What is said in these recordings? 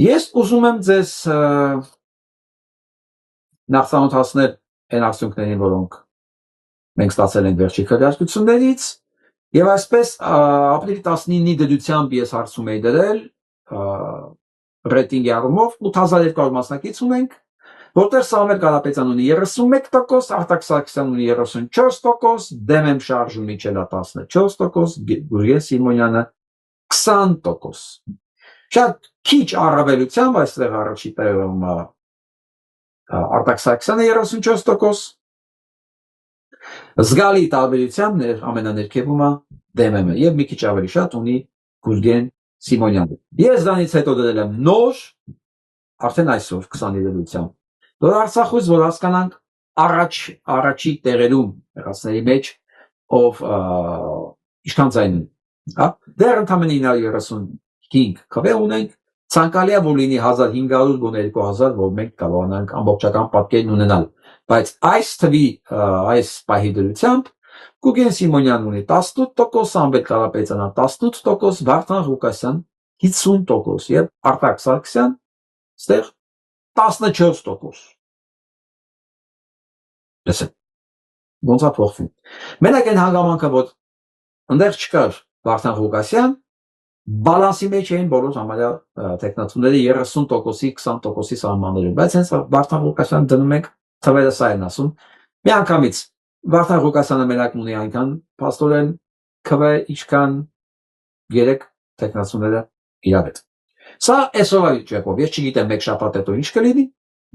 Ես ուզում եմ ձեզ նախծանոթացնել այն արդյունքներին, որոնք մենք ստացել ենք վերջի քվեարկություններից, եւ այսպես ապրիլի 19-ի դրությամբ ես հարցում եի դրել ռեյտինգի առումով 8200 մասնակից ունենք, որտեղ Սամվել Կարապետյան ունի 31%, Արտակ Սարգսյան ունի 34%, Դեմեմ Շարժուն Միչելը 14%, Գուրգեն Սիմոնյանը 20%։ Շատ քիչ առավելությամբ այստեղ առաջի տեղում Արտակ Սարգսյանը 34%, զգալի տարբերությամբ ամենաներկևումը Դեմեմը եւ մի քիչ ավելի շատ ունի Գուրգեն Սիմոնյանը։ Ես դրանից հետո դրել եմ նոր, արդեն այսօր 20-ի դրությամբ, որ Արցախից որ հասկանանք առաջի տեղերում հերասների մեջ ով ինչքան ձայն ունի, հա, դեռ ընդամենը 935 քվե ունենք, ցանկալի է որ լինի 1500 գոնե 2000, որ մենք կարողանանք ամբողջական պատկերն ունենալ, բայց այս թվի այս պահի դրությամբ Գուրգեն Սիմոնյանն ունի 18%, Սամվել Կարապետյանը 18%, Վարդան Ղուկասյան 50% եւ Արտակ Սարգսյան ստեղ 14%։ Լսեք, ոնց է փոխվում։ Մենակ այն հանգամանքը, որ ընդեղ չկար Վարդան Ղուկասյան, բալանսի մեջ էին բոլոր համարյա տեխնատուները 30%-ի 20%-ի սահմաններում, բայց հենց Վարդան Ղուկասյան դնում ենք թվերը սա են ասում։ Միանգամից Վարդան Ղուկասյանը մենակ ունի այնքան փաստորեն քվե, ինչքան 3 տեխնատուները իրար հետ։ Սա այսօրվա վիճակով, ես չգիտեմ մեկ շաբաթ հետո ինչ կլինի,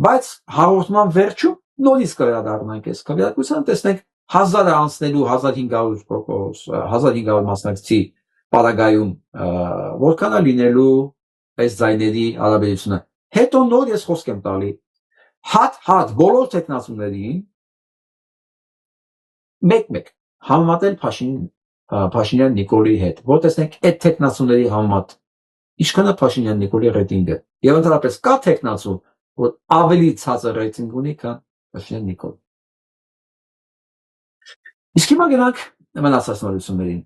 բայց հաղորդման վերջում նորից կվերադառնանք այս քվեարկության, տեսնենք 1000-ը անցնելու 1500 մասնակցի պարագայում որքան է լինելու այս ձայների հարաբերությունը։ Հետո նոր ես խոսք եմ տալի հատ բոլոր տեխնատուներին մեկ համեմատել Փաշինյան Նիկոլի հետ, որ տեսնենք այդ տեխնատուների համեմատ ինչքան է Փաշինյան Նիկոլի ռեյտինգը, եւ ընդհանրապես կա տեխնատու, որ ավելի ցածր ռեյտինգ ունի, քան Փաշինյան Նիկոլ։ Իսկ հիմա գնանք մնացած նորություններին։